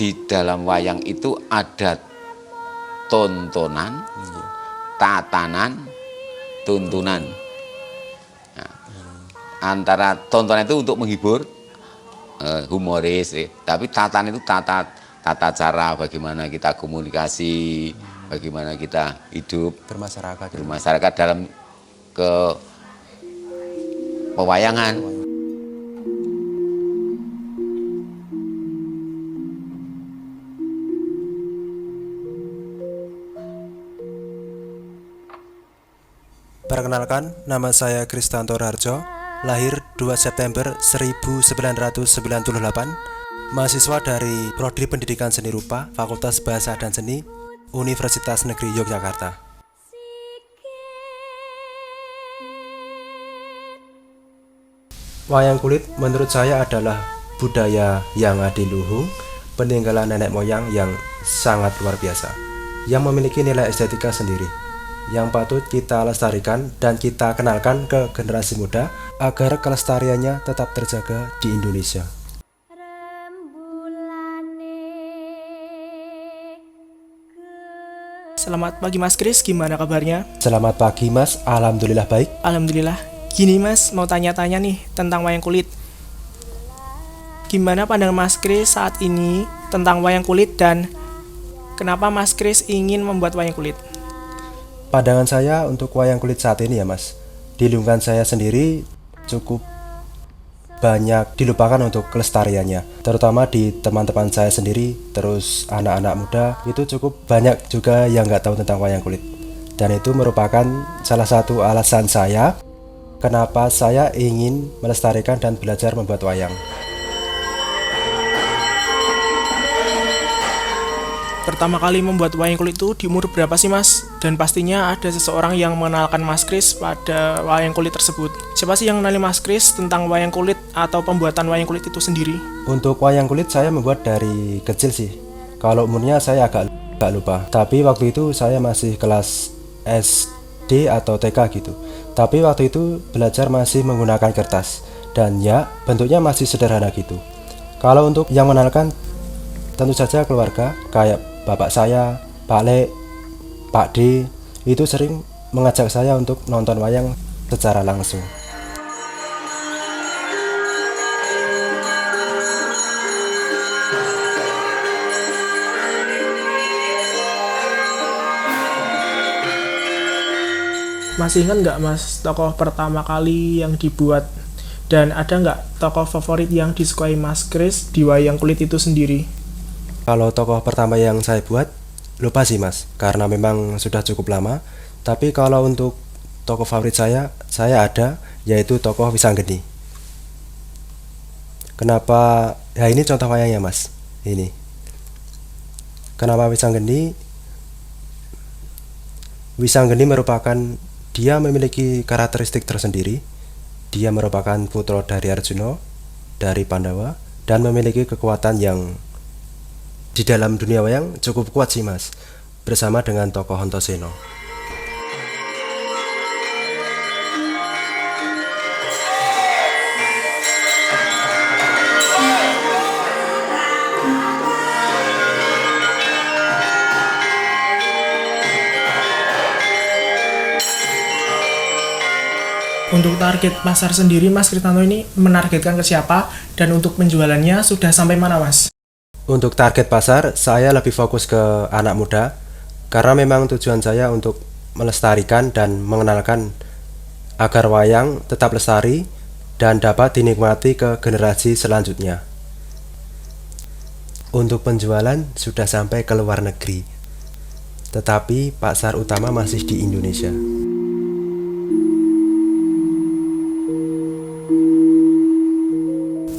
di dalam wayang itu ada tontonan, tatanan, tuntunan. Nah, antara tontonan itu untuk menghibur, humoris, tapi tatanan itu tata cara bagaimana kita komunikasi, bagaimana kita hidup bermasyarakat dalam ke pewayangan. Perkenalkan, nama saya Kristanto Rarjo, lahir 2 September 1998, mahasiswa dari Prodi Pendidikan Seni Rupa, Fakultas Bahasa dan Seni, Universitas Negeri Yogyakarta. Wayang kulit menurut saya adalah budaya yang adiluhung, peninggalan nenek moyang yang sangat luar biasa, yang memiliki nilai estetika sendiri, yang patut kita lestarikan dan kita kenalkan ke generasi muda agar kelestariannya tetap terjaga di Indonesia. Selamat pagi Mas Kris, gimana kabarnya? Selamat pagi Mas, alhamdulillah baik. Alhamdulillah. Gini Mas, mau tanya-tanya nih tentang wayang kulit. Gimana pandangan Mas Kris saat ini tentang wayang kulit dan kenapa Mas Kris ingin membuat wayang kulit? Pandangan saya untuk wayang kulit saat ini ya Mas, di lingkungan saya sendiri cukup banyak dilupakan untuk kelestariannya, terutama di teman-teman saya sendiri, terus anak-anak muda itu cukup banyak juga yang nggak tahu tentang wayang kulit. Dan itu merupakan salah satu alasan saya kenapa saya ingin melestarikan dan belajar membuat wayang. Pertama kali membuat wayang kulit itu di umur berapa sih Mas? Dan pastinya ada seseorang yang mengenalkan Mas Kris pada wayang kulit tersebut. Siapa sih yang mengenali Mas Kris tentang wayang kulit atau pembuatan wayang kulit itu sendiri? Untuk wayang kulit saya membuat dari kecil sih. Kalau umurnya saya agak lupa. Tapi waktu itu saya masih kelas SD atau TK gitu. Tapi waktu itu belajar masih menggunakan kertas. Dan ya bentuknya masih sederhana gitu. Kalau untuk yang mengenalkan tentu saja keluarga, kayak bapak saya, Pak Le, Pak D, itu sering mengajak saya untuk nonton wayang secara langsung. Masih ingat nggak Mas tokoh pertama kali yang dibuat? Dan ada nggak tokoh favorit yang disukai Mas Kris di wayang kulit itu sendiri? Kalau tokoh pertama yang saya buat, lupa sih Mas, karena memang sudah cukup lama. Tapi kalau untuk tokoh favorit saya ada, yaitu tokoh Wisanggeni. Kenapa? Ya ini contoh wayangnya Mas, ini. Kenapa Wisanggeni? Wisanggeni merupakan, dia memiliki karakteristik tersendiri. Dia merupakan putra dari Arjuna, dari Pandawa, dan memiliki kekuatan yang di dalam dunia wayang cukup kuat sih Mas, bersama dengan tokoh Antasena. Untuk target pasar sendiri Mas Kristanto ini menargetkan ke siapa? Dan untuk penjualannya sudah sampai mana Mas? Untuk target pasar, saya lebih fokus ke anak muda, karena memang tujuan saya untuk melestarikan dan mengenalkan agar wayang tetap lestari dan dapat dinikmati ke generasi selanjutnya. Untuk penjualan sudah sampai ke luar negeri, tetapi pasar utama masih di Indonesia.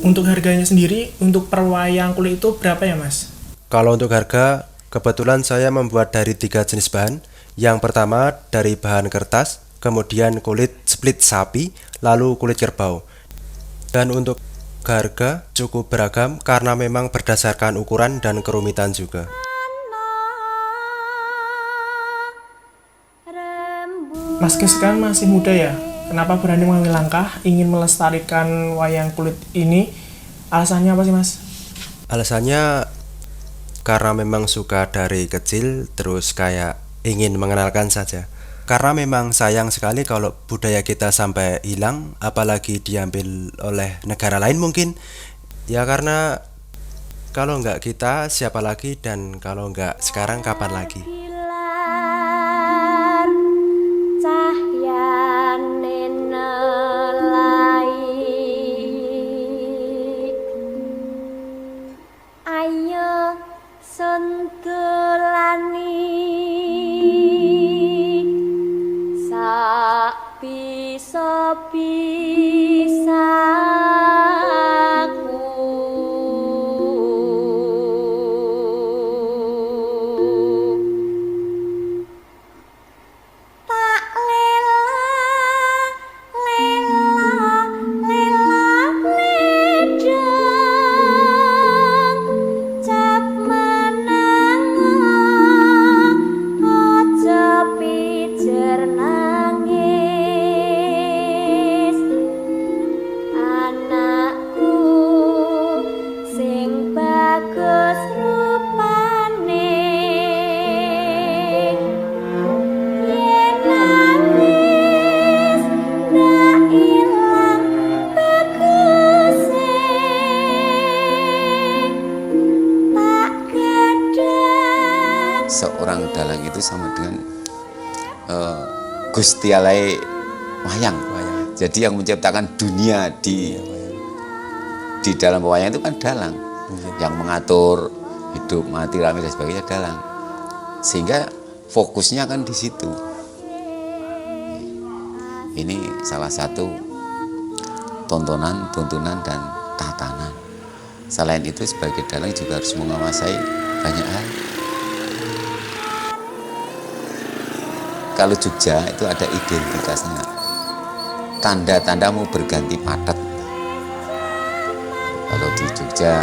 Untuk harganya sendiri, untuk per wayang kulit itu berapa ya Mas? Kalau untuk harga, kebetulan saya membuat dari 3 jenis bahan. Yang pertama dari bahan kertas, kemudian kulit split sapi, lalu kulit kerbau. Dan untuk harga cukup beragam karena memang berdasarkan ukuran dan kerumitan juga. Mas Kris kan masih muda ya? Kenapa berani mengambil langkah ingin melestarikan wayang kulit ini? Alasannya apa sih Mas? Alasannya karena memang suka dari kecil, terus kayak ingin mengenalkan saja. Karena memang sayang sekali kalau budaya kita sampai hilang, apalagi diambil oleh negara lain mungkin. Ya karena kalau nggak kita siapa lagi, dan kalau nggak sekarang kapan lagi. Pilar cahyane nelai ayo sentulani sak bisa-bisaku tak lela ledang cap menanga aja pijer nangis anakku sing bagus rupane yen nangis ndak ilang baguse tak gadang Seorang dalang itu sama dengan Gusti Allah wayang. Jadi yang menciptakan dunia di dalam wayang itu kan dalang. Yang mengatur hidup, mati, rame dan sebagainya dalang. Sehingga fokusnya kan di situ. Ini salah satu tontonan, tuntunan dan tatanan. Selain itu sebagai dalang juga harus menguasai banyak hal. Kalau Jogja itu ada identitasnya, tanda-tandamu berganti padat. Kalau di Jogja,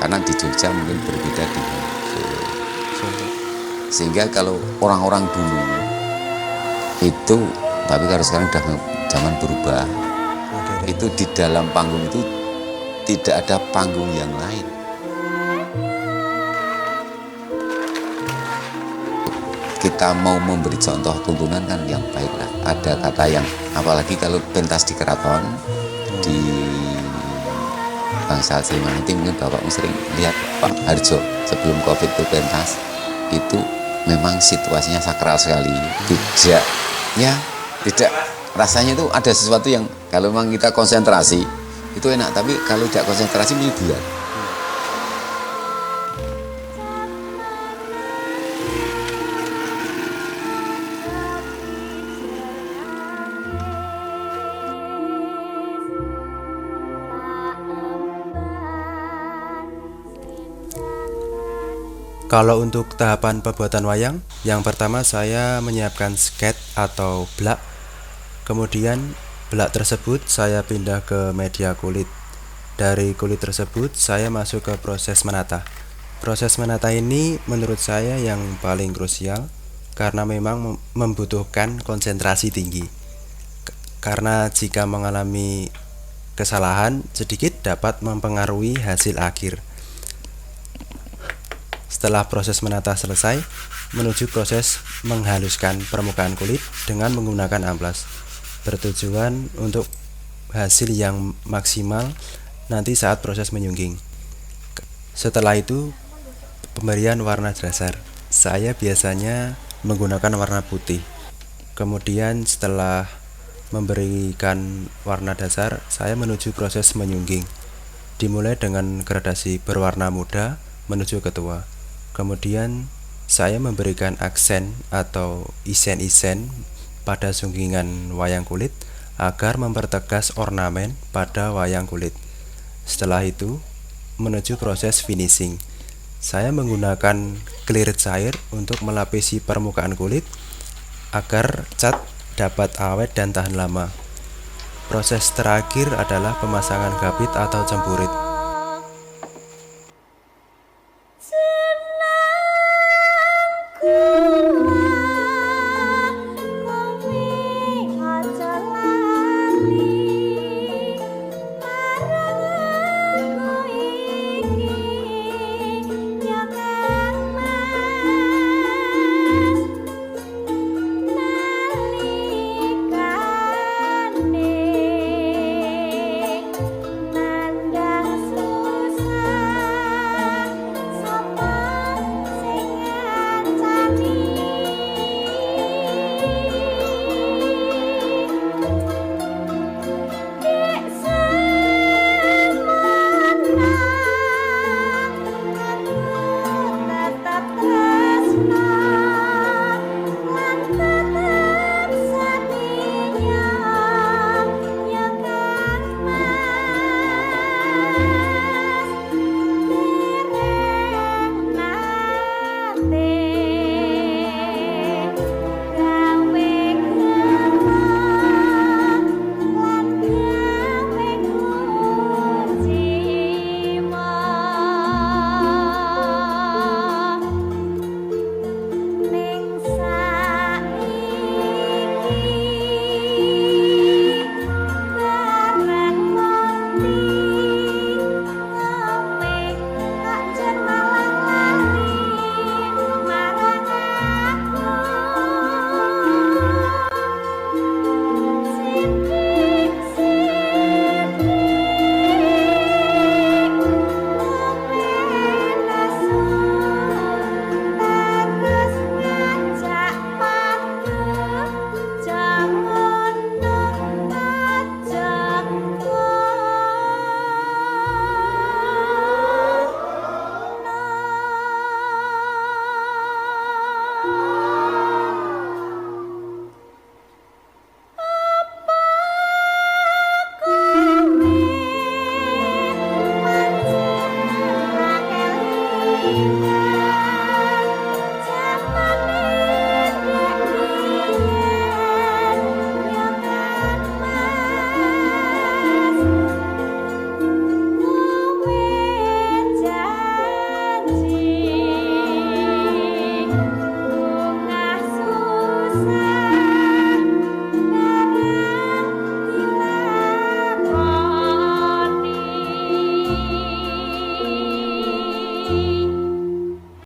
karena di Jogja mungkin berbeda dengan Solo. Sehingga kalau orang-orang dulu itu, tapi kalau sekarang udah zaman berubah, itu di dalam panggung itu tidak ada panggung yang lain. Kita mau memberi contoh tuntunan kan yang baik lah. Ada kata yang, apalagi kalau pentas di keraton, di Bangsal Seliman nanti mungkin Bapak sering lihat Pak Harjo sebelum Covid itu pentas, itu memang situasinya sakral sekali. Tidak rasanya itu ada sesuatu yang kalau memang kita konsentrasi itu enak, tapi kalau tidak konsentrasi menyibuk. Kalau untuk tahapan pembuatan wayang, yang pertama saya menyiapkan sket atau blak. Kemudian blak tersebut saya pindah ke media kulit. Dari kulit tersebut saya masuk ke proses menata. Proses menata ini menurut saya yang paling krusial karena memang membutuhkan konsentrasi tinggi. Karena jika mengalami kesalahan sedikit dapat mempengaruhi hasil akhir. Setelah proses menata selesai, menuju proses menghaluskan permukaan kulit dengan menggunakan amplas, bertujuan untuk hasil yang maksimal nanti saat proses menyungging. Setelah itu, pemberian warna dasar. Saya biasanya menggunakan warna putih. Kemudian setelah memberikan warna dasar, saya menuju proses menyungging. Dimulai dengan gradasi berwarna muda menuju ke tua. Kemudian saya memberikan aksen atau isen-isen pada sunggingan wayang kulit agar mempertegas ornamen pada wayang kulit. Setelah itu menuju proses finishing. Saya menggunakan clear cair untuk melapisi permukaan kulit agar cat dapat awet dan tahan lama. Proses terakhir adalah pemasangan gapit atau cempurit.